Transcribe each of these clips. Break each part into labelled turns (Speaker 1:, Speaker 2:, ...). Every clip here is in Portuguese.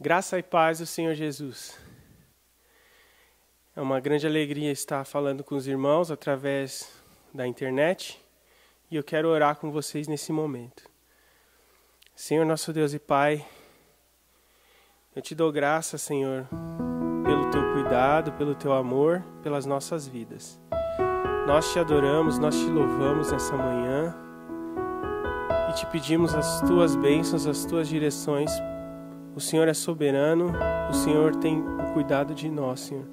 Speaker 1: Graça e paz do Senhor Jesus. É uma grande alegria estar falando com os irmãos através da internet e eu quero orar com vocês nesse momento. Senhor, nosso Deus e Pai, eu te dou graça, Senhor, pelo teu cuidado, pelo teu amor, pelas nossas vidas. Nós te adoramos, nós te louvamos nessa manhã e te pedimos as tuas bênçãos, as tuas direções. O Senhor é soberano, o Senhor tem o cuidado de nós, Senhor.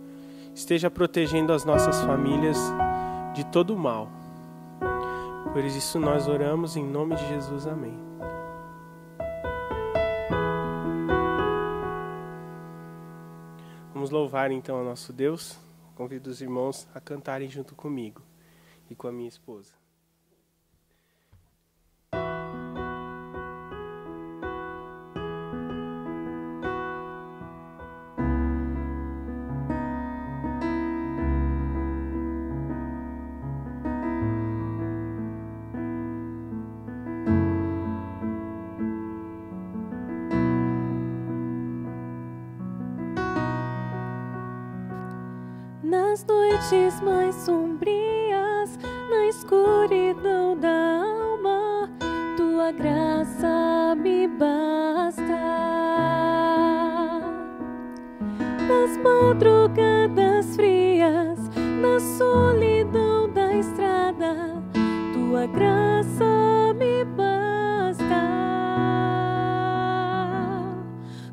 Speaker 1: Esteja protegendo as nossas famílias de todo o mal. Por isso nós oramos em nome de Jesus, amém. Vamos louvar então ao nosso Deus. Convido os irmãos a cantarem junto comigo e com a minha esposa.
Speaker 2: Nas noites mais sombrias, na escuridão da alma, tua graça me basta. Nas madrugadas frias, na solidão da estrada, tua graça me basta.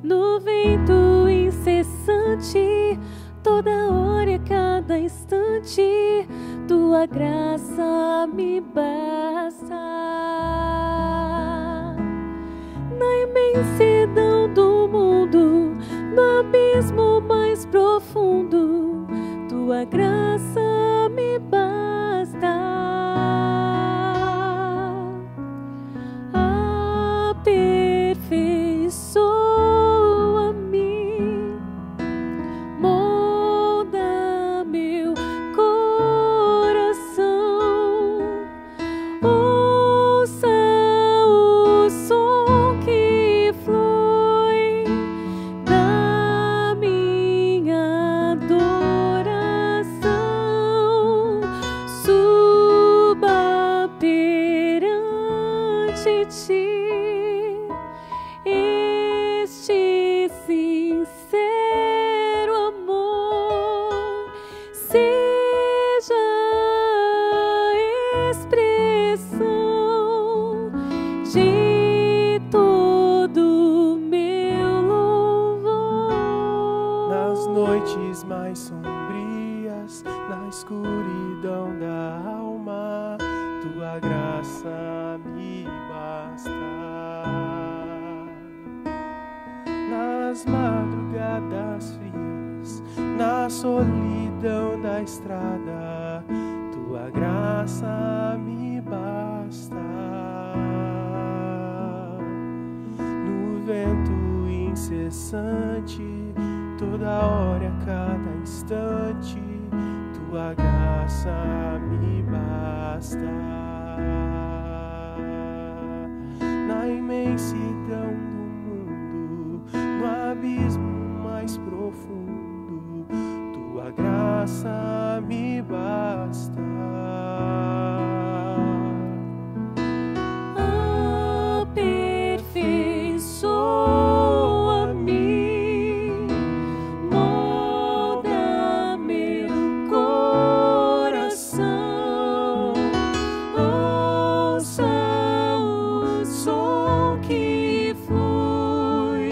Speaker 2: No vento incessante, toda hora e cada instante, tua graça me basta. Na imensidão do mundo, no abismo mais profundo, tua graça me basta. Aperfeiçoa-me, molda meu coração, ouça o som que flui da minha adoração, suba perante ti este sincero amor, seja a expressão de todo meu louvor.
Speaker 1: Nas noites mais sombrias, na escuridão da alma, tua graça me basta. Nas madrugadas frias, na solidão da estrada, tua graça me basta. No vento incessante, toda hora, a cada instante, tua graça me basta. Na imensidão do mundo, no abismo mais profundo, tua graça me basta.
Speaker 2: Aperfeiçoa-me, molda meu coração, ouça o som que flui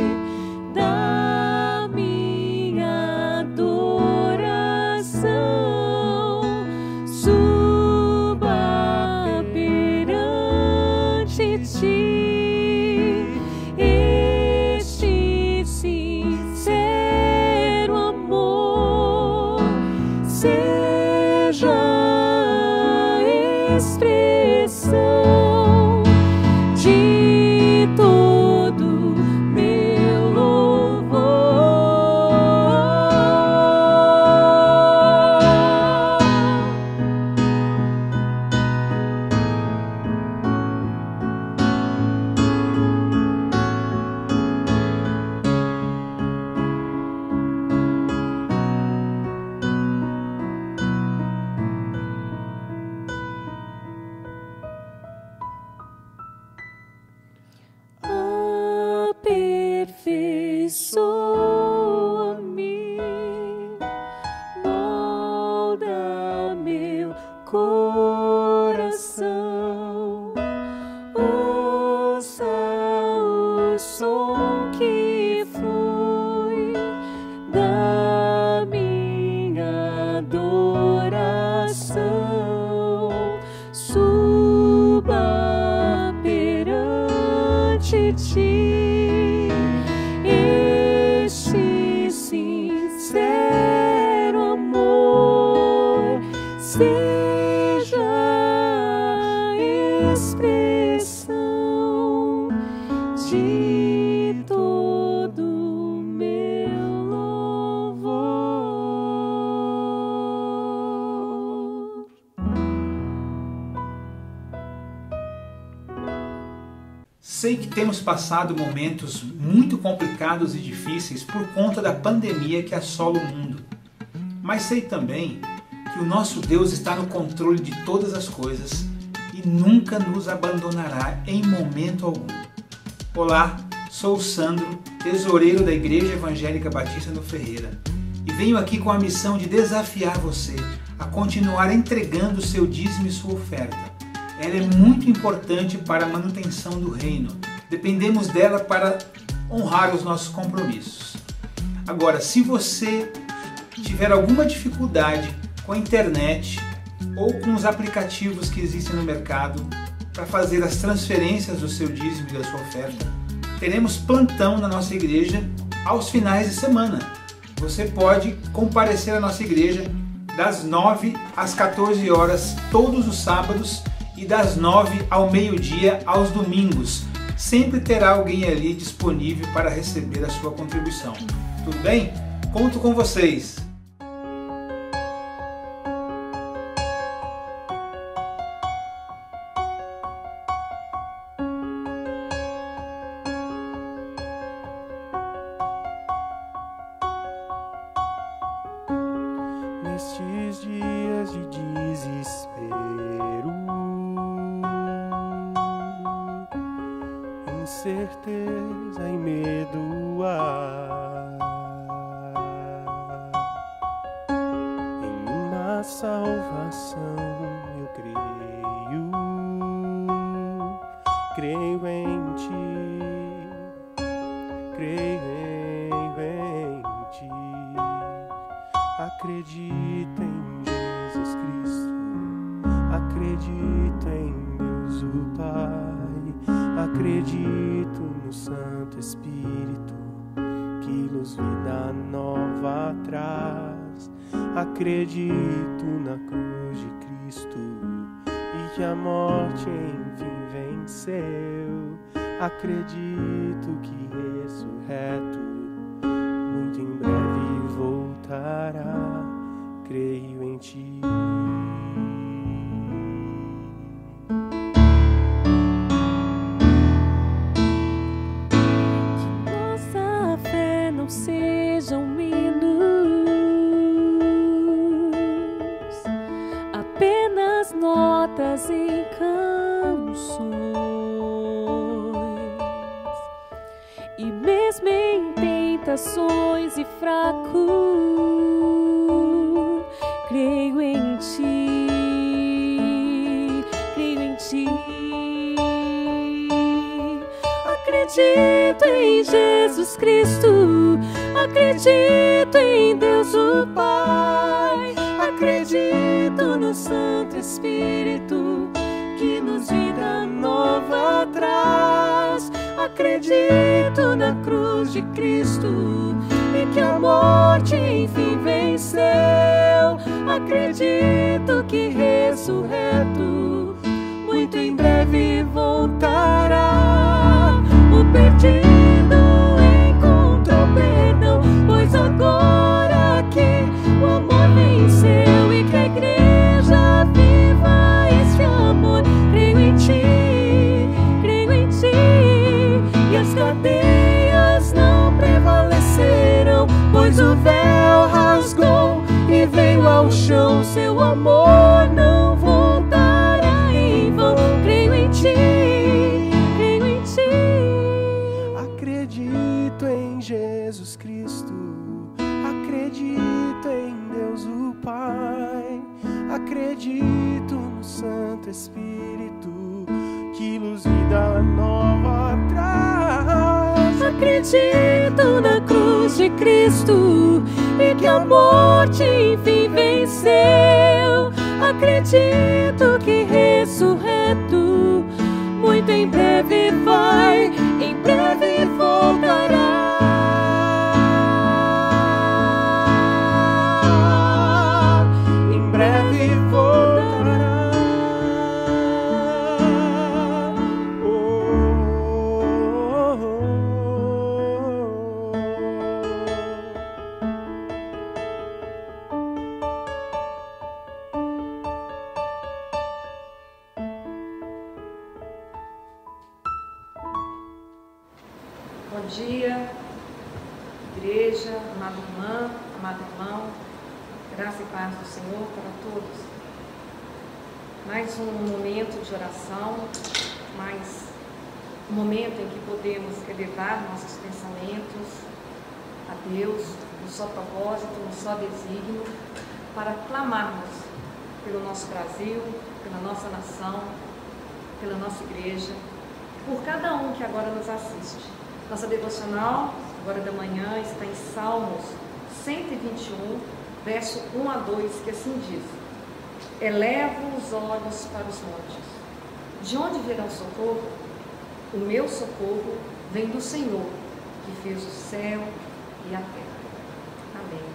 Speaker 2: da minha adoração, suba aperfeiçoa-me, molda meu coração. Ouça o som que flui da minha adoração. Suba perante ti este sincero amor, seja a expressão de todo o meu louvor.
Speaker 3: Sei que temos passado momentos muito complicados e difíceis por conta da pandemia que assola o mundo. Mas sei também que o nosso Deus está no controle de todas as coisas e nunca nos abandonará em momento algum. Olá, sou o Sandro, tesoureiro da Igreja Evangélica Batista no Ferreira, e venho aqui com a missão de desafiar você a continuar entregando o seu dízimo e sua oferta. Ela é muito importante para a manutenção do reino. Dependemos dela para honrar os nossos compromissos. Agora, se você tiver alguma dificuldade com a internet ou com os aplicativos que existem no mercado para fazer as transferências do seu dízimo e da sua oferta, teremos plantão na nossa igreja aos finais de semana. Você pode comparecer à nossa igreja das 9 às 14 horas todos os sábados e das 9 ao meio-dia aos domingos. Sempre terá alguém ali disponível para receber a sua contribuição. Tudo bem? Conto com vocês!
Speaker 1: Nestes dias de desespero, incerteza e medo há, em uma salvação eu creio em ti, creio em ti. Acredito em Jesus Cristo, acredito em Deus o Pai, acredito no Santo Espírito que luz vida nova traz. Acredito na cruz de Cristo e que a morte enfim venceu. Acredito que ressurreto muito em breve voltará. Creio em ti.
Speaker 2: Que nossa fé não sejam hinos, apenas notas em canções, e mesmo em tentações e fracos, creio em ti, creio em ti. Acredito em Jesus Cristo, acredito em Deus o Pai, acredito no Santo Espírito que nos vida nova traz. Acredito na cruz de Cristo e que a morte enfim venceu. Acredito que ressurreto muito em breve voltará. O perdido encontrou perdão, pois agora que o amor venceu e que a igreja viva este amor. Creio em ti, e as cadeias não prevaleceram, pois o véu rasgou e veio ao chão. Seu amor não voltará em vão. Creio em ti, creio em ti.
Speaker 1: Acredito Acredito em Jesus Cristo, acredito em Deus o Pai, acredito no Santo Espírito, que luz, vida nova traz.
Speaker 2: Acredito na cruz de Cristo e que a morte enfim venceu. Acredito que ressurreto muito em breve vai, em breve voltará.
Speaker 1: Em breve voltará.
Speaker 4: Bom dia, igreja, amada irmã, amado irmão, graça e paz do Senhor para todos. Mais um momento de oração, mais um momento em que podemos elevar nossos pensamentos a Deus, no só propósito, no só desígnio, para clamarmos pelo nosso Brasil, pela nossa nação, pela nossa igreja, por cada um que agora nos assiste. Nossa devocional, agora da manhã, está em Salmos 121, verso 1 a 2, que assim diz: Elevo os olhos para os montes. De onde virá o socorro? O meu socorro vem do Senhor, que fez o céu e a terra. Amém.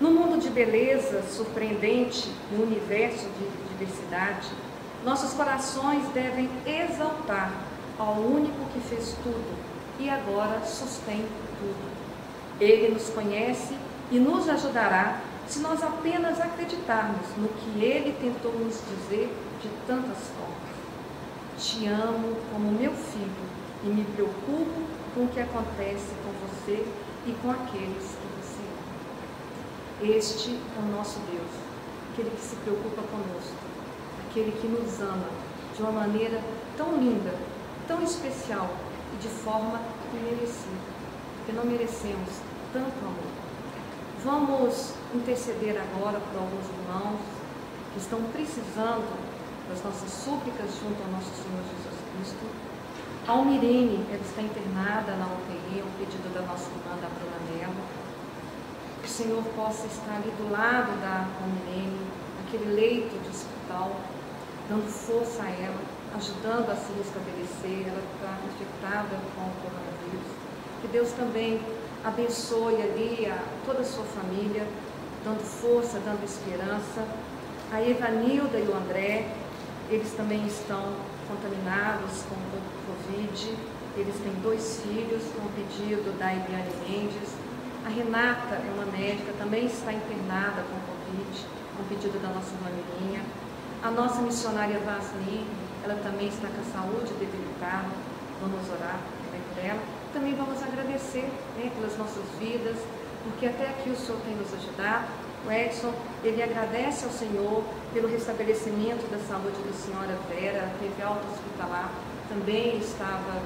Speaker 4: No mundo de beleza surpreendente, no universo de diversidade, nossos corações devem exaltar ao único que fez tudo e agora sustém tudo. Ele nos conhece e nos ajudará se nós apenas acreditarmos no que Ele tentou nos dizer de tantas formas. Te amo como meu filho e me preocupo com o que acontece com você e com aqueles que você ama. Este é o nosso Deus, aquele que se preocupa conosco, aquele que nos ama de uma maneira tão linda, tão especial e de forma imerecida, porque não merecemos tanto amor. Vamos interceder agora por alguns irmãos que estão precisando das nossas súplicas junto ao nosso Senhor Jesus Cristo. A Almirene, ela está internada na UTI, um pedido da nossa irmã, da Bruna Mello. Que o Senhor possa estar ali do lado da Almirene, naquele leito de hospital, dando força a ela, ajudando a se restabelecer. Ela está infectada com o coronavírus. Que Deus também abençoe ali toda a sua família, dando força, dando esperança. A Evanilda e o André, eles também estão contaminados com o Covid. Eles têm 2 filhos, com o pedido da Eliane Mendes. A Renata é uma médica, também está internada com Covid, com o pedido da nossa irmã Mirinha. A nossa missionária Vasli, ela também está com a saúde debilitada. Vamos orar também por ela. Também vamos agradecer, pelas nossas vidas, porque até aqui o Senhor tem nos ajudado. O Edson, ele agradece ao Senhor pelo restabelecimento da saúde da senhora Vera, ela teve alta hospitalar, também estava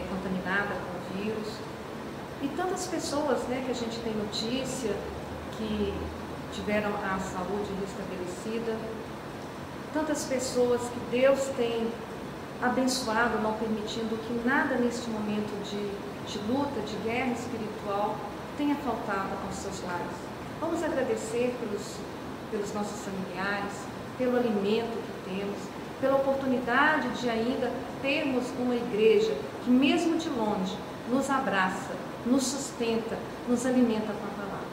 Speaker 4: contaminada com o vírus. E tantas pessoas, que a gente tem notícia que tiveram a saúde restabelecida, tantas pessoas que Deus tem abençoado, não permitindo que nada neste momento de luta, de guerra espiritual tenha faltado aos seus lares. Vamos agradecer pelos nossos familiares, pelo alimento que temos, pela oportunidade de ainda termos uma igreja que mesmo de longe nos abraça, nos sustenta, nos alimenta com a palavra.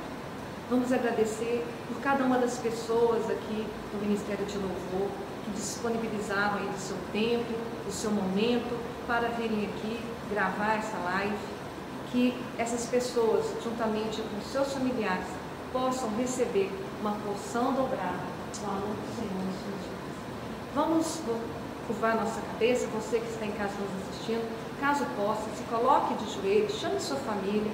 Speaker 4: Vamos agradecer por cada uma das pessoas aqui do Ministério de Louvor que disponibilizaram aí do seu tempo, do seu momento para virem aqui gravar essa live, que essas pessoas, juntamente com seus familiares, possam receber uma porção dobrada com a mão do Senhor Jesus. Vamos curvar nossa cabeça, você que está em casa nos assistindo, caso possa, se coloque de joelhos, chame sua família.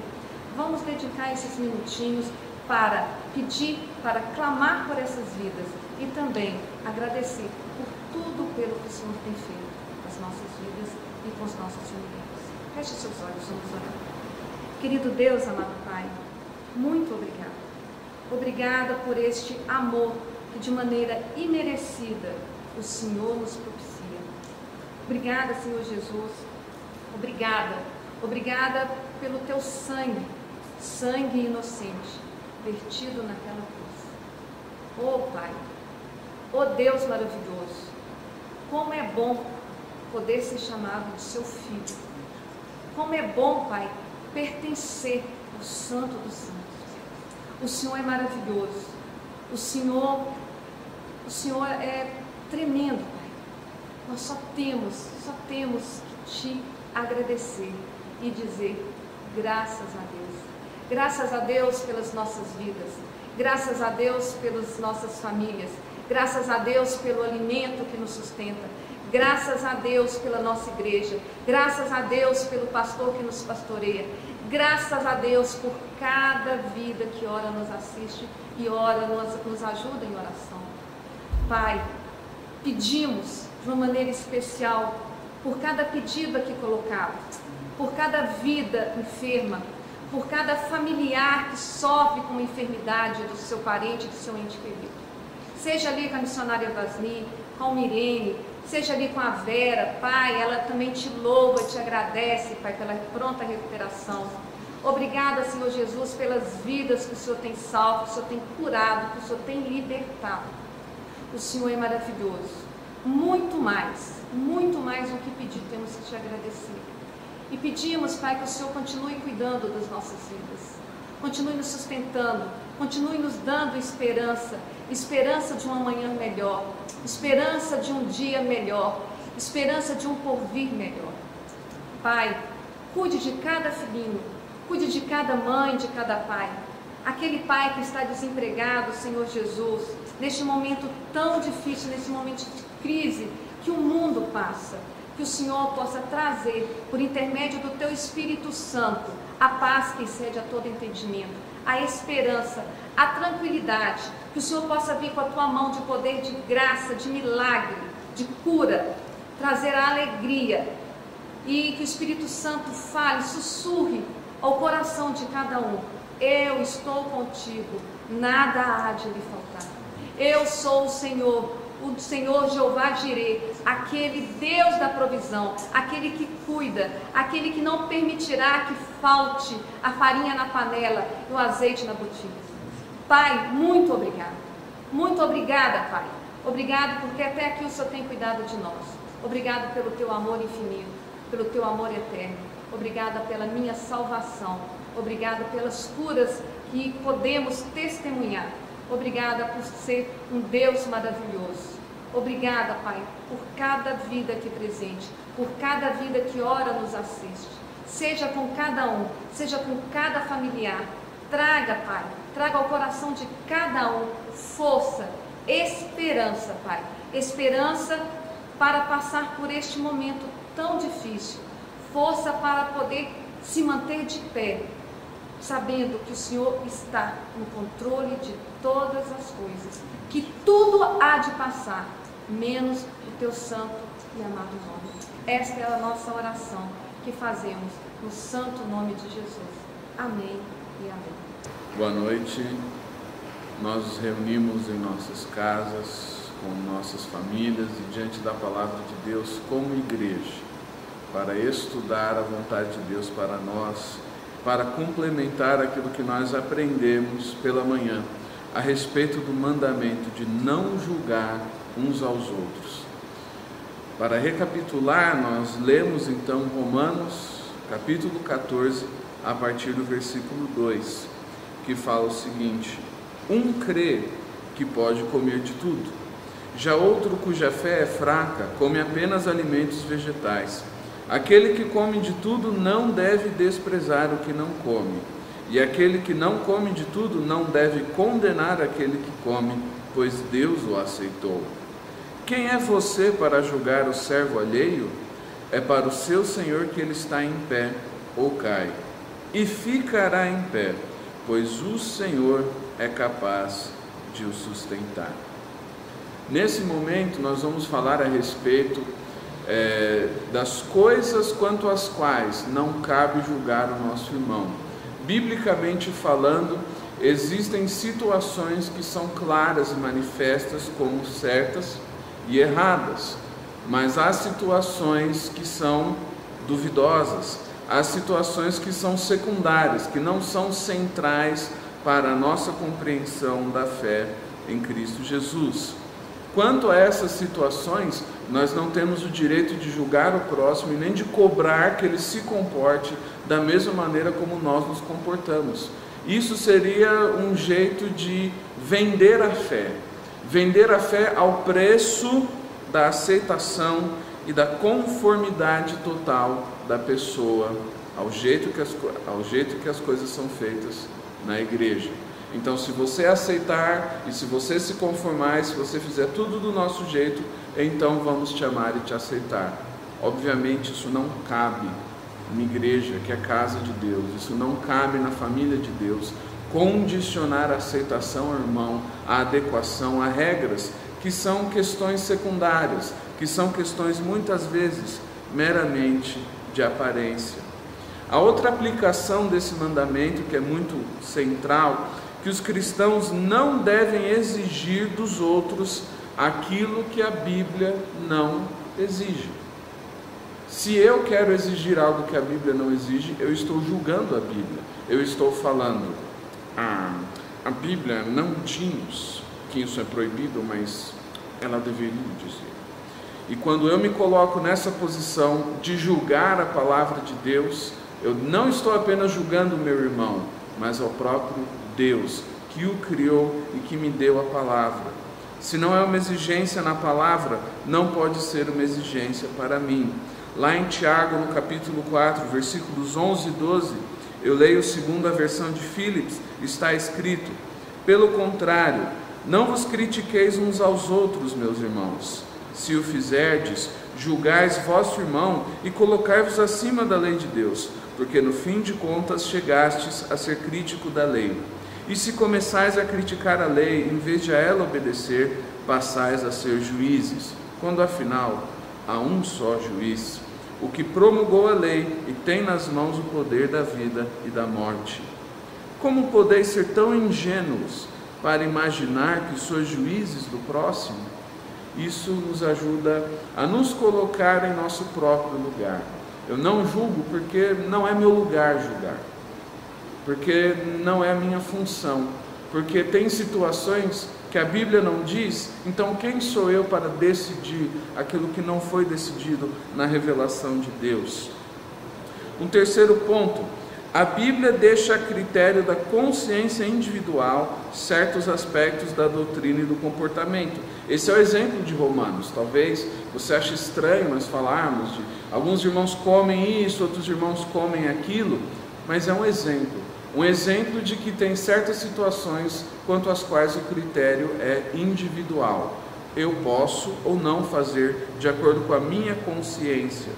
Speaker 4: Vamos dedicar esses minutinhos para pedir, para clamar por essas vidas e também agradecer por tudo pelo que o Senhor tem feito nas nossas vidas e com os nossos familiares. Feche seus olhos, vamos orar. Querido Deus, amado Pai, muito obrigada. Obrigada por este amor que de maneira imerecida o Senhor nos propicia. Obrigada, Senhor Jesus. Obrigada. Obrigada pelo teu sangue, sangue inocente, vertido naquela cruz. Oh Pai, oh Deus maravilhoso, como é bom poder ser chamado de seu filho. Como é bom, Pai, pertencer ao Santo dos Santos. O Senhor é maravilhoso. O Senhor é tremendo, Pai. Nós só temos que te agradecer e dizer graças a Deus. Graças a Deus pelas nossas vidas. Graças a Deus pelas nossas famílias. Graças a Deus pelo alimento que nos sustenta. Graças a Deus pela nossa igreja. Graças a Deus pelo pastor que nos pastoreia. Graças a Deus por cada vida que ora nos assiste e ora nos ajuda em oração. Pai, pedimos de uma maneira especial por cada pedido aqui colocado, por cada vida enferma, por cada familiar que sofre com a enfermidade do seu parente, do seu ente querido. Seja ali com a missionária Vasni, com a Mirene, seja ali com a Vera, Pai, ela também te louva, te agradece, Pai, pela pronta recuperação. Obrigada, Senhor Jesus, pelas vidas que o Senhor tem salvo, que o Senhor tem curado, que o Senhor tem libertado. O Senhor é maravilhoso. Muito mais do que pedir, temos que te agradecer. E pedimos, Pai, que o Senhor continue cuidando das nossas vidas. Continue nos sustentando, continue nos dando esperança, esperança de um amanhã melhor, esperança de um dia melhor, esperança de um porvir melhor. Pai, cuide de cada filhinho, cuide de cada mãe, de cada pai. Aquele pai que está desempregado, Senhor Jesus, neste momento tão difícil, nesse momento de crise que o mundo passa, que o Senhor possa trazer, por intermédio do Teu Espírito Santo, a paz que excede a todo entendimento, a esperança, a tranquilidade, que o Senhor possa vir com a Tua mão de poder, de graça, de milagre, de cura, trazer a alegria, e que o Espírito Santo fale, sussurre ao coração de cada um: eu estou contigo, nada há de lhe faltar. Eu sou o Senhor Jeová Jirê, aquele Deus da provisão, aquele que cuida, aquele que não permitirá que falte a farinha na panela e o azeite na botija. Pai, muito obrigada. Muito obrigada, Pai. Obrigado porque até aqui o Senhor tem cuidado de nós. Obrigado pelo Teu amor infinito, pelo Teu amor eterno. Obrigada pela minha salvação. Obrigada pelas curas que podemos testemunhar. Obrigada por ser um Deus maravilhoso. Obrigada, Pai, por cada vida aqui presente, por cada vida que ora nos assiste. Seja com cada um, seja com cada familiar. Traga, Pai, traga ao coração de cada um força, esperança, Pai. Esperança para passar por este momento tão difícil. Força para poder se manter de pé, sabendo que o Senhor está no controle de todas as coisas, que tudo há de passar, menos o Teu santo e amado nome. Esta é a nossa oração que fazemos no santo nome de Jesus. Amém e amém.
Speaker 5: Boa noite. Nós nos reunimos em nossas casas, com nossas famílias e diante da palavra de Deus como igreja, para estudar a vontade de Deus para nós, para complementar aquilo que nós aprendemos pela manhã a respeito do mandamento de não julgar uns aos outros. Para recapitular, nós lemos então Romanos capítulo 14, a partir do versículo 2, que fala o seguinte: um crê que pode comer de tudo, já outro cuja fé é fraca come apenas alimentos vegetais. Aquele que come de tudo não deve desprezar o que não come, e aquele que não come de tudo não deve condenar aquele que come, pois Deus o aceitou. Quem é você para julgar o servo alheio? É para o seu Senhor que ele está em pé ou cai, e ficará em pé, pois o Senhor é capaz de o sustentar. Nesse momento nós vamos falar a respeito das coisas quanto às quais não cabe julgar o nosso irmão, biblicamente falando, existem situações que são claras e manifestas como certas e erradas, mas há situações que são duvidosas, há situações que são secundárias, que não são centrais para a nossa compreensão da fé em Cristo Jesus. Quanto a essas situações, nós não temos o direito de julgar o próximo e nem de cobrar que ele se comporte da mesma maneira como nós nos comportamos. Isso seria um jeito de vender a fé ao preço da aceitação e da conformidade total da pessoa ao jeito que as coisas são feitas na igreja. Então, se você aceitar e se você se conformar e se você fizer tudo do nosso jeito, então vamos te amar e te aceitar. Obviamente isso não cabe numa igreja que é casa de Deus, isso não cabe na família de Deus, condicionar a aceitação ao irmão, a adequação a regras que são questões secundárias, que são questões muitas vezes meramente de aparência. A outra aplicação desse mandamento, que é muito central, que os cristãos não devem exigir dos outros aquilo que a Bíblia não exige. Se eu quero exigir algo que a Bíblia não exige, eu estou julgando a Bíblia. Eu estou falando, a Bíblia não diz que isso é proibido, mas ela deveria dizer. E quando eu me coloco nessa posição de julgar a palavra de Deus, eu não estou apenas julgando o meu irmão, mas ao próprio Deus, que o criou e que me deu a palavra. Se não é uma exigência na palavra, não pode ser uma exigência para mim. Lá em Tiago, no capítulo 4, versículos 11 e 12, eu leio segundo a versão de Phillips, está escrito: pelo contrário, não vos critiqueis uns aos outros, meus irmãos. Se o fizerdes, julgais vosso irmão e colocai-vos acima da lei de Deus, porque no fim de contas chegastes a ser crítico da lei. E se começais a criticar a lei, em vez de a ela obedecer, passais a ser juízes, quando afinal há um só juiz, o que promulgou a lei e tem nas mãos o poder da vida e da morte. Como podeis ser tão ingênuos para imaginar que sois juízes do próximo? Isso nos ajuda a nos colocar em nosso próprio lugar. Eu não julgo porque não é meu lugar julgar, porque não é minha função, porque tem situações que a Bíblia não diz, então quem sou eu para decidir aquilo que não foi decidido na revelação de Deus? Um terceiro ponto, a Bíblia deixa a critério da consciência individual certos aspectos da doutrina e do comportamento. Esse é o exemplo de Romanos. Talvez você ache estranho nós falarmos de alguns irmãos comem isso, outros irmãos comem aquilo, mas é um exemplo de que tem certas situações quanto às quais o critério é individual. Eu posso ou não fazer de acordo com a minha consciência.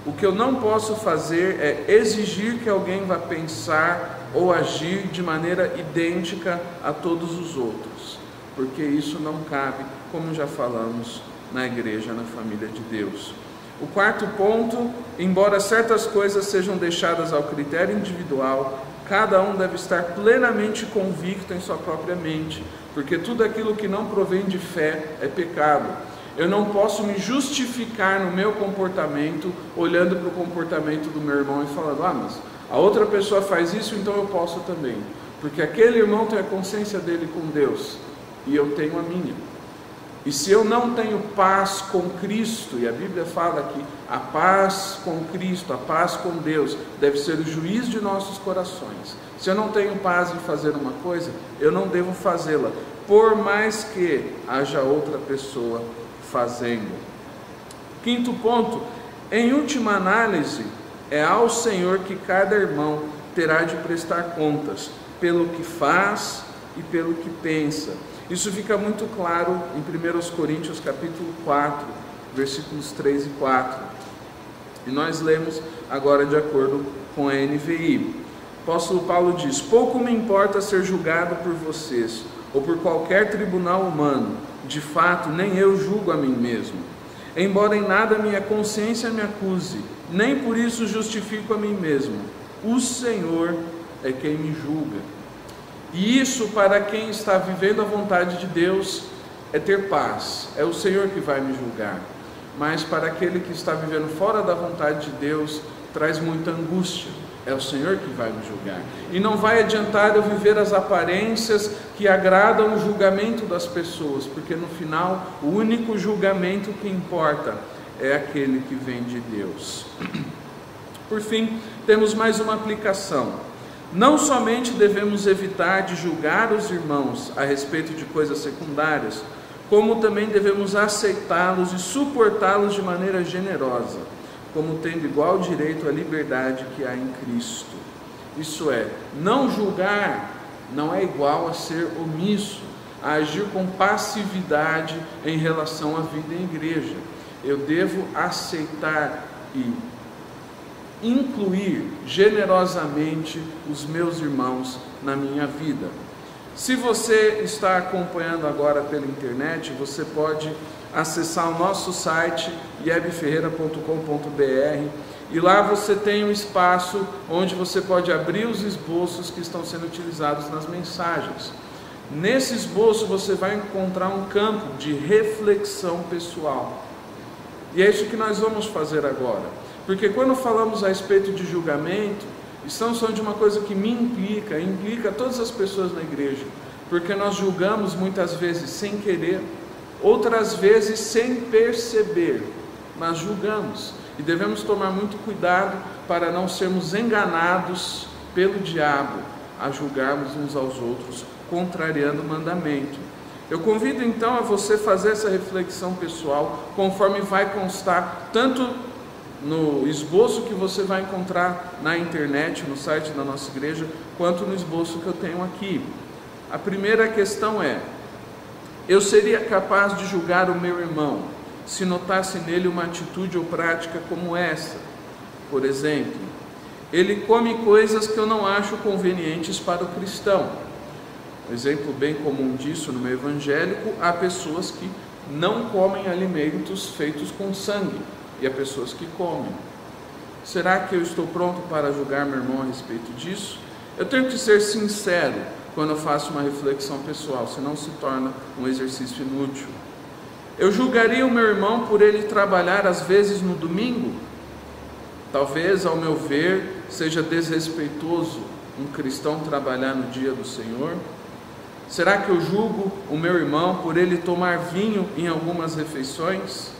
Speaker 5: O que eu não posso fazer é exigir que alguém vá pensar ou agir de maneira idêntica a todos os outros, porque isso não cabe, como já falamos, na igreja, na família de Deus. O quarto ponto, embora certas coisas sejam deixadas ao critério individual, cada um deve estar plenamente convicto em sua própria mente, porque tudo aquilo que não provém de fé é pecado. Eu não posso me justificar no meu comportamento, olhando para o comportamento do meu irmão e falando, mas a outra pessoa faz isso, então eu posso também. Porque aquele irmão tem a consciência dele com Deus, e eu tenho a minha. E se eu não tenho paz com Cristo, e a Bíblia fala que a paz com Cristo, a paz com Deus, deve ser o juiz de nossos corações. Se eu não tenho paz em fazer uma coisa, eu não devo fazê-la, por mais que haja outra pessoa fazendo. Quinto ponto, em última análise, é ao Senhor que cada irmão terá de prestar contas, pelo que faz e pelo que pensa. Isso fica muito claro em 1 Coríntios capítulo 4, versículos 3 e 4. E nós lemos agora de acordo com a NVI. O apóstolo Paulo diz: pouco me importa ser julgado por vocês, ou por qualquer tribunal humano. De fato, nem eu julgo a mim mesmo. Embora em nada minha consciência me acuse, nem por isso justifico a mim mesmo. O Senhor é quem me julga. E isso, para quem está vivendo a vontade de Deus, é ter paz. É o Senhor que vai me julgar. Mas para aquele que está vivendo fora da vontade de Deus, traz muita angústia. É o Senhor que vai me julgar. E não vai adiantar eu viver as aparências que agradam o julgamento das pessoas, porque no final, o único julgamento que importa é aquele que vem de Deus. Por fim, temos mais uma aplicação. Não somente devemos evitar de julgar os irmãos a respeito de coisas secundárias, como também devemos aceitá-los e suportá-los de maneira generosa, como tendo igual direito à liberdade que há em Cristo. Isso é, não julgar não é igual a ser omisso, a agir com passividade em relação à vida em igreja. Eu devo aceitar e incluir generosamente os meus irmãos na minha vida. Se você está acompanhando agora pela internet, você pode acessar o nosso site iebferreira.com.br e lá você tem um espaço onde você pode abrir os esboços que estão sendo utilizados nas mensagens. Nesse esboço você vai encontrar um campo de reflexão pessoal. E é isso que nós vamos fazer agora. Porque quando falamos a respeito de julgamento, estamos falando de uma coisa que me implica todas as pessoas na igreja, porque nós julgamos muitas vezes sem querer, outras vezes sem perceber, mas julgamos, e devemos tomar muito cuidado para não sermos enganados pelo diabo a julgarmos uns aos outros, contrariando o mandamento. Eu convido então a você fazer essa reflexão pessoal, conforme vai constar tanto no esboço que você vai encontrar na internet, no site da nossa igreja, quanto no esboço que eu tenho aqui. A primeira questão é: eu seria capaz de julgar o meu irmão se notasse nele uma atitude ou prática como essa? Por exemplo, ele come coisas que eu não acho convenientes para o cristão. Um exemplo bem comum disso no meio evangélico: há pessoas que não comem alimentos feitos com sangue, e há pessoas que comem. Será que eu estou pronto para julgar meu irmão a respeito disso? Eu tenho que ser sincero quando eu faço uma reflexão pessoal, senão se torna um exercício inútil. Eu julgaria o meu irmão por ele trabalhar às vezes no domingo? Talvez, ao meu ver, seja desrespeitoso um cristão trabalhar no dia do Senhor. Será que eu julgo o meu irmão por ele tomar vinho em algumas refeições?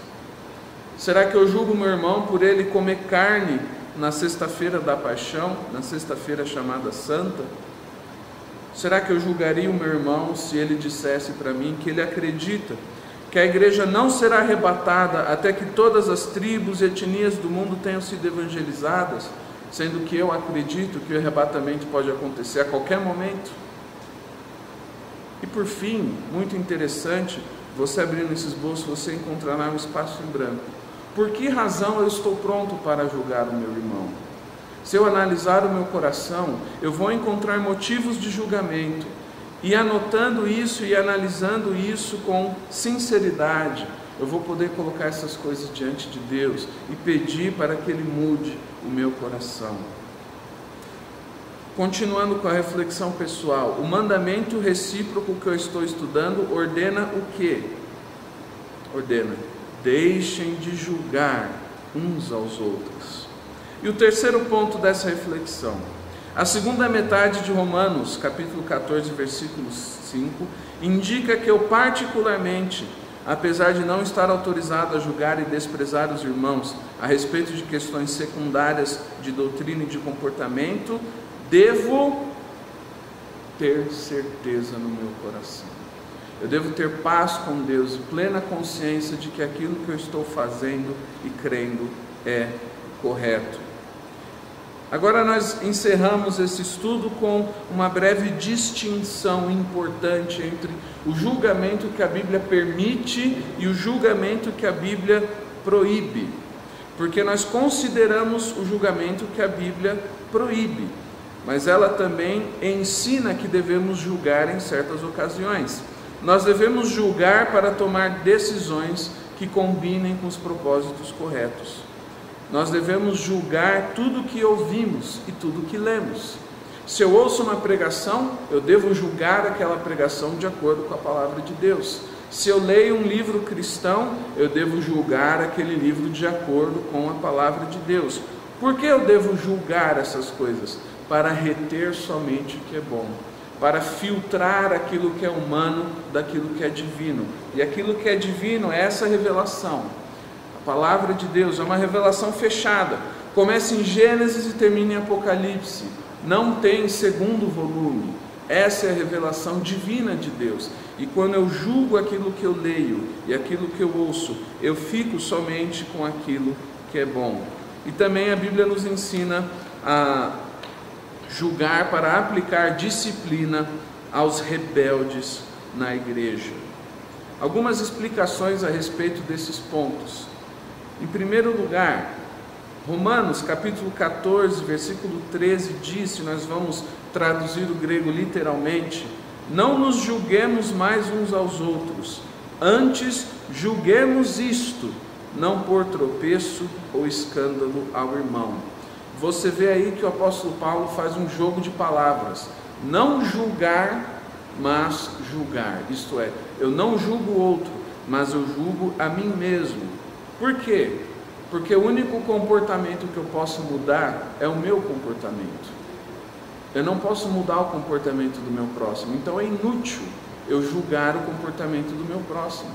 Speaker 5: Será que eu julgo o meu irmão por ele comer carne na sexta-feira da paixão, na sexta-feira chamada santa? Será que eu julgaria o meu irmão se ele dissesse para mim que ele acredita que a igreja não será arrebatada até que todas as tribos e etnias do mundo tenham sido evangelizadas, sendo que eu acredito que o arrebatamento pode acontecer a qualquer momento? E por fim, muito interessante, você abrindo esse esboço, você encontrará um espaço em branco. Por que razão eu estou pronto para julgar o meu irmão? Se eu analisar o meu coração, eu vou encontrar motivos de julgamento. E anotando isso e analisando isso com sinceridade, eu vou poder colocar essas coisas diante de Deus e pedir para que Ele mude o meu coração. Continuando com a reflexão pessoal, o mandamento recíproco que eu estou estudando ordena o quê? Ordena: deixem de julgar uns aos outros. E o terceiro ponto dessa reflexão: a segunda metade de Romanos, capítulo 14, versículo 5, indica que eu particularmente, apesar de não estar autorizado a julgar e desprezar os irmãos a respeito de questões secundárias de doutrina e de comportamento, devo ter certeza no meu coração. Eu devo ter paz com Deus e plena consciência de que aquilo que eu estou fazendo e crendo é correto. Agora nós encerramos esse estudo com uma breve distinção importante entre o julgamento que a Bíblia permite e o julgamento que a Bíblia proíbe. Porque nós consideramos o julgamento que a Bíblia proíbe, mas ela também ensina que devemos julgar em certas ocasiões. Nós devemos julgar para tomar decisões que combinem com os propósitos corretos. Nós devemos julgar tudo que ouvimos e tudo que lemos. Se eu ouço uma pregação, eu devo julgar aquela pregação de acordo com a palavra de Deus. Se eu leio um livro cristão, eu devo julgar aquele livro de acordo com a palavra de Deus. Por que eu devo julgar essas coisas? Para reter somente o que é bom, para filtrar aquilo que é humano daquilo que é divino. E aquilo que é divino é essa revelação. A palavra de Deus é uma revelação fechada. Começa em Gênesis e termina em Apocalipse. Não tem segundo volume. Essa é a revelação divina de Deus. E quando eu julgo aquilo que eu leio e aquilo que eu ouço, eu fico somente com aquilo que é bom. E também a Bíblia nos ensina a julgar para aplicar disciplina aos rebeldes na igreja. Algumas explicações a respeito desses pontos. Em primeiro lugar, Romanos capítulo 14, versículo 13 diz, se nós vamos traduzir o grego literalmente, não nos julguemos mais uns aos outros, antes julguemos isto, não por tropeço ou escândalo ao irmão. Você vê aí que o apóstolo Paulo faz um jogo de palavras, não julgar, mas julgar, isto é, eu não julgo o outro, mas eu julgo a mim mesmo. Por quê? Porque o único comportamento que eu posso mudar é o meu comportamento. Eu não posso mudar o comportamento do meu próximo, então é inútil eu julgar o comportamento do meu próximo.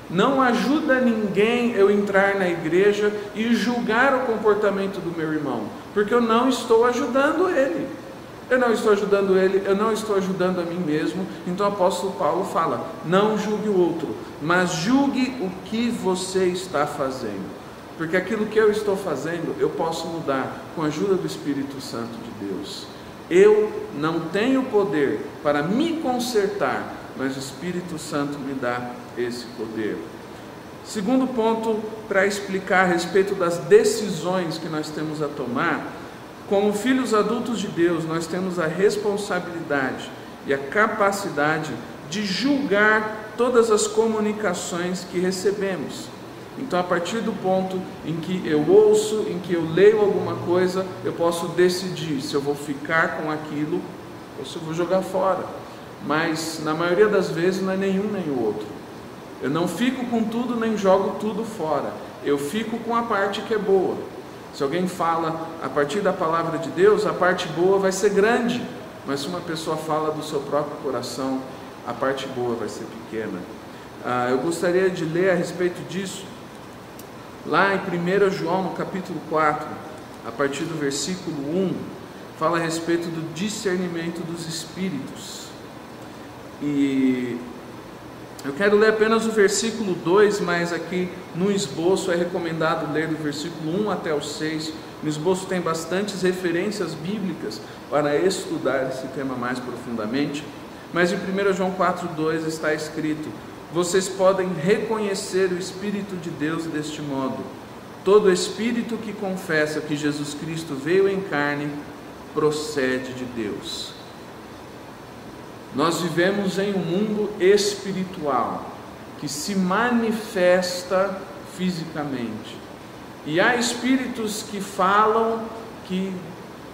Speaker 5: Não ajuda ninguém eu entrar na igreja e julgar o comportamento do meu irmão, porque eu não estou ajudando ele. Eu não estou ajudando ele, eu não estou ajudando a mim mesmo. Então o apóstolo Paulo fala, não julgue o outro, mas julgue o que você está fazendo. Porque aquilo que eu estou fazendo, eu posso mudar com a ajuda do Espírito Santo de Deus. Eu não tenho poder para me consertar, mas o Espírito Santo me dá esse poder. Segundo ponto, para explicar a respeito das decisões que nós temos a tomar, como filhos adultos de Deus, nós temos a responsabilidade e a capacidade de julgar todas as comunicações que recebemos. Então, a partir do ponto em que eu ouço, em que eu leio alguma coisa, eu posso decidir se eu vou ficar com aquilo ou se eu vou jogar fora. Mas, na maioria das vezes, não é nenhum nem o outro. Eu não fico com tudo, nem jogo tudo fora. Eu fico com a parte que é boa. Se alguém fala a partir da palavra de Deus, a parte boa vai ser grande. Mas se uma pessoa fala do seu próprio coração, a parte boa vai ser pequena. Eu gostaria de ler a respeito disso. Lá em 1 João, no capítulo 4, a partir do versículo 1, fala a respeito do discernimento dos espíritos. E eu quero ler apenas o versículo 2, mas aqui no esboço é recomendado ler do versículo 1 até o 6. No esboço tem bastantes referências bíblicas para estudar esse tema mais profundamente. Mas em 1 João 4,2 está escrito: vocês podem reconhecer o Espírito de Deus deste modo. Todo espírito que confessa que Jesus Cristo veio em carne procede de Deus. Nós vivemos em um mundo espiritual que se manifesta fisicamente. E há espíritos que falam que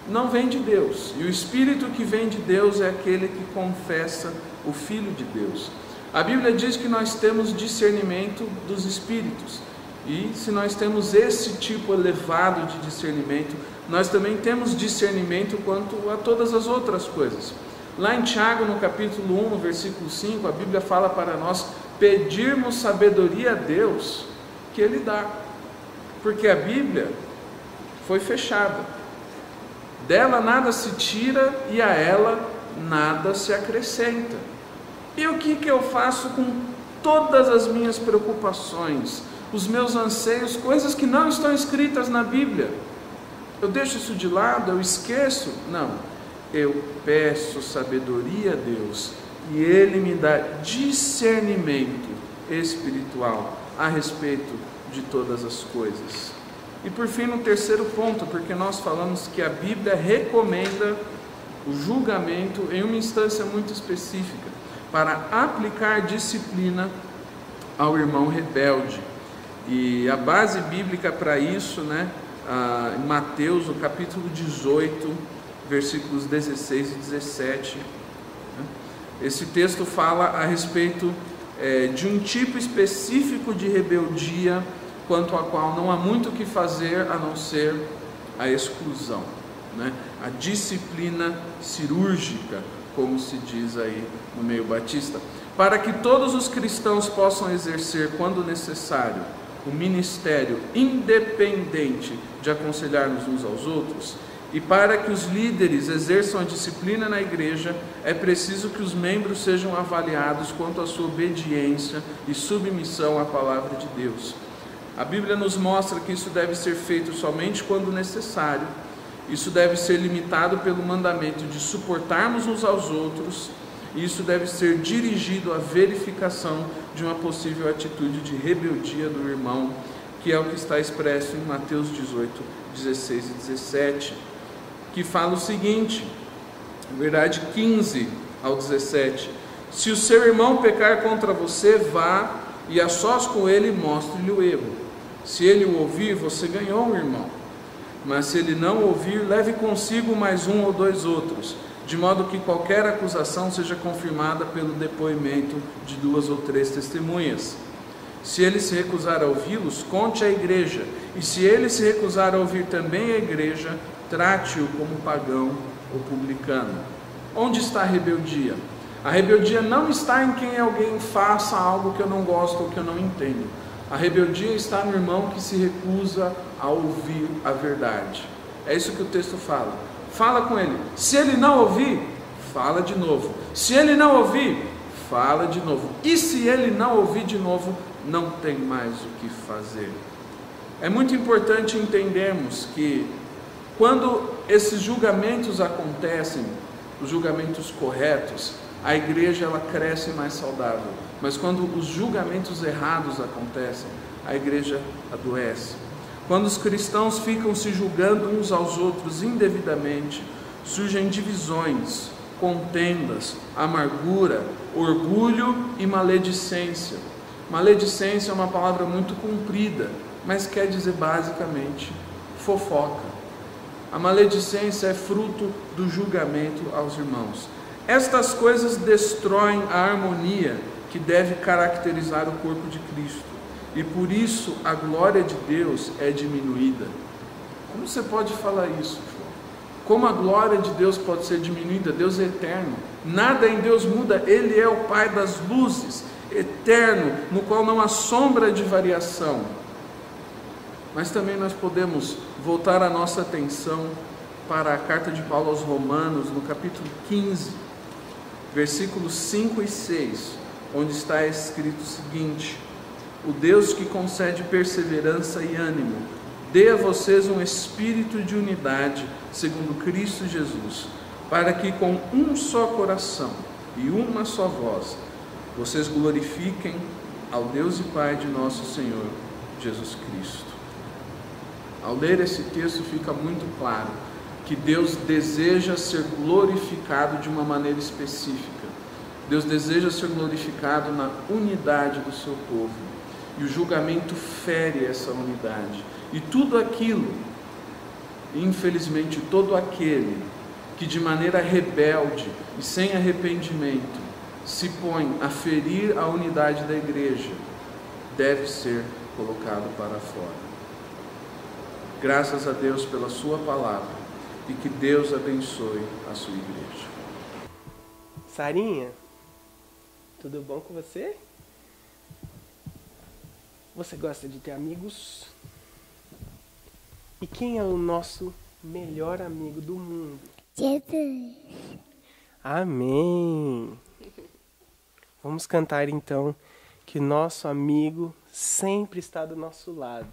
Speaker 5: não vem de Deus. E o espírito que vem de Deus é aquele que confessa o Filho de Deus. A Bíblia diz que nós temos discernimento dos espíritos. E se nós temos esse tipo elevado de discernimento, nós também temos discernimento quanto a todas as outras coisas. Lá em Tiago, no capítulo 1, no versículo 5, a Bíblia fala para nós pedirmos sabedoria a Deus, que Ele dá. Porque a Bíblia foi fechada. Dela nada se tira e a ela nada se acrescenta. E o que eu faço com todas as minhas preocupações, os meus anseios, coisas que não estão escritas na Bíblia? Eu deixo isso de lado, eu esqueço? Não, eu peço sabedoria a Deus e Ele me dá discernimento espiritual a respeito de todas as coisas. E por fim, no terceiro ponto, porque nós falamos que a Bíblia recomenda o julgamento em uma instância muito específica, para aplicar disciplina ao irmão rebelde. E a base bíblica para isso, em Mateus, no capítulo 18, versículos 16 e 17. Esse texto fala a respeito de um tipo específico de rebeldia, quanto a qual não há muito o que fazer a não ser a exclusão, né? A disciplina cirúrgica, como se diz aí no meio batista, para que todos os cristãos possam exercer, quando necessário, o ministério independente de aconselhar-nos uns aos outros. E para que os líderes exerçam a disciplina na igreja, é preciso que os membros sejam avaliados quanto à sua obediência e submissão à palavra de Deus. A Bíblia nos mostra que isso deve ser feito somente quando necessário. Isso deve ser limitado pelo mandamento de suportarmos uns aos outros. E isso deve ser dirigido à verificação de uma possível atitude de rebeldia do irmão, que é o que está expresso em Mateus 18, 16 e 17. Que fala o seguinte, verdade 15 ao 17: se o seu irmão pecar contra você, vá e a sós com ele mostre-lhe o erro. Se ele o ouvir, você ganhou um irmão. Mas se ele não ouvir, leve consigo mais um ou dois outros, de modo que qualquer acusação seja confirmada pelo depoimento de 2 ou 3 testemunhas. Se ele se recusar a ouvi-los, conte à igreja, e se ele se recusar a ouvir também a igreja, trate-o como pagão ou publicano. Onde está a rebeldia? A rebeldia não está em que alguém faça algo que eu não gosto ou que eu não entendo. A rebeldia está no irmão que se recusa a ouvir a verdade. É isso que o texto fala. Fala com ele. Se ele não ouvir, fala de novo. Se ele não ouvir, fala de novo. E se ele não ouvir de novo, não tem mais o que fazer. É muito importante entendermos que quando esses julgamentos acontecem, os julgamentos corretos, a igreja ela cresce mais saudável. Mas quando os julgamentos errados acontecem, a igreja adoece. Quando os cristãos ficam se julgando uns aos outros indevidamente, surgem divisões, contendas, amargura, orgulho e maledicência. Maledicência é uma palavra muito comprida, mas quer dizer basicamente fofoca. A maledicência é fruto do julgamento aos irmãos. Estas coisas destroem a harmonia que deve caracterizar o corpo de Cristo. E por isso a glória de Deus é diminuída. Como você pode falar isso, João? Como a glória de Deus pode ser diminuída? Deus é eterno. Nada em Deus muda. Ele é o Pai das luzes, eterno, no qual não há sombra de variação. Mas também nós podemos voltar a nossa atenção para a carta de Paulo aos Romanos, no capítulo 15, versículos 5 e 6, onde está escrito o seguinte: o Deus que concede perseverança e ânimo, dê a vocês um espírito de unidade, segundo Cristo Jesus, para que com um só coração e uma só voz, vocês glorifiquem ao Deus e Pai de nosso Senhor Jesus Cristo. Ao ler esse texto fica muito claro que Deus deseja ser glorificado de uma maneira específica. Deus deseja ser glorificado na unidade do seu povo. E o julgamento fere essa unidade. E tudo aquilo, infelizmente todo aquele que de maneira rebelde e sem arrependimento se põe a ferir a unidade da igreja, deve ser colocado para fora. Graças a Deus pela sua palavra e que Deus abençoe a sua igreja.
Speaker 1: Sarinha, tudo bom com você? Você gosta de ter amigos? E quem é o nosso melhor amigo do mundo?
Speaker 2: Jesus.
Speaker 1: Amém! Vamos cantar então que nosso amigo sempre está do nosso lado.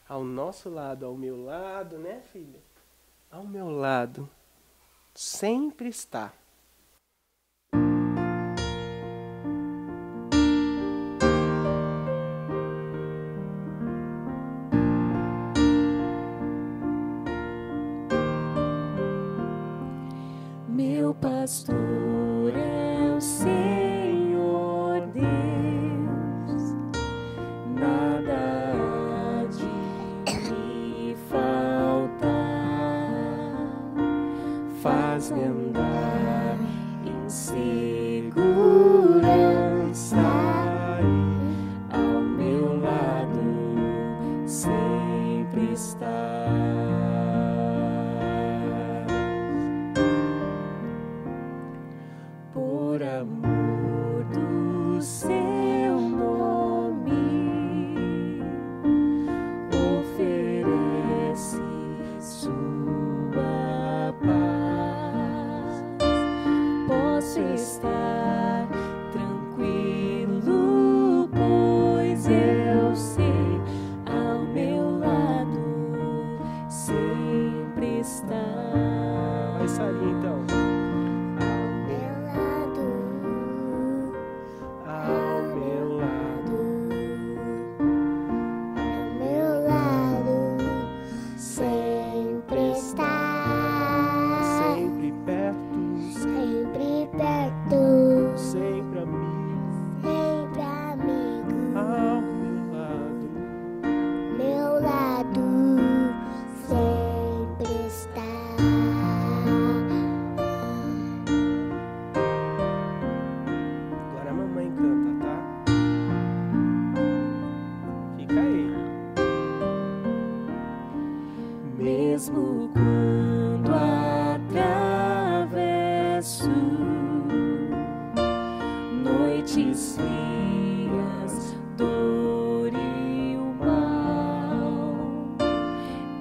Speaker 1: Ao nosso lado, ao meu lado, né, filha? Ao meu lado, sempre está.
Speaker 2: Meu pastor é o Senhor Deus, nada há de me faltar. segurança, ao meu lado sempre estás. Por amor do seu nome, oferece sua paz. Posso estar tranquilo, pois eu sei, ao meu lado sempre está.
Speaker 1: Vai sair então.
Speaker 2: Mesmo quando atravesso noites frias, dor e o mal,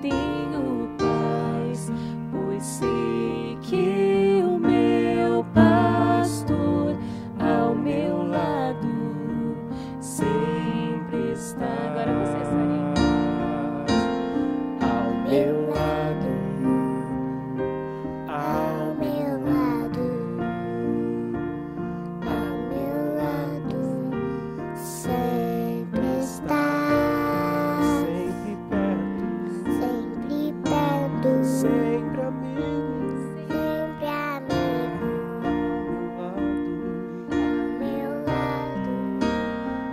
Speaker 2: tenho paz, pois sei que o meu pastor ao meu lado sempre está. Agora você está. Meu lado, ao meu lado, ao meu lado, sempre está.
Speaker 1: Sempre perto,
Speaker 2: Sempre
Speaker 1: sempre
Speaker 2: perto,
Speaker 1: amigo.
Speaker 2: sempre amigo.
Speaker 1: Ao meu lado,
Speaker 2: Ao meu lado,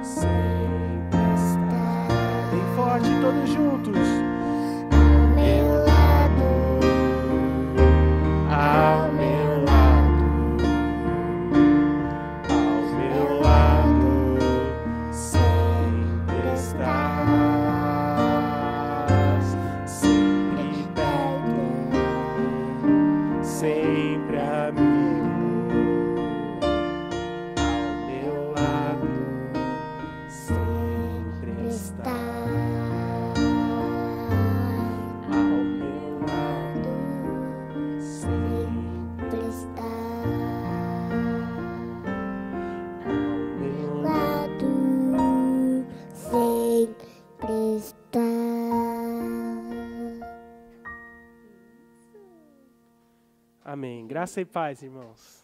Speaker 2: sempre está.
Speaker 1: bem forte, todos juntos.
Speaker 2: Ao meu lado, sempre estás, sempre perto,
Speaker 1: sempre amigo. Ao meu lado,
Speaker 2: sempre estás.
Speaker 1: ao meu lado,
Speaker 2: Sempre estás.
Speaker 1: ao meu lado.
Speaker 2: Lado, sempre estás.
Speaker 1: Amém. Graça e paz, irmãos.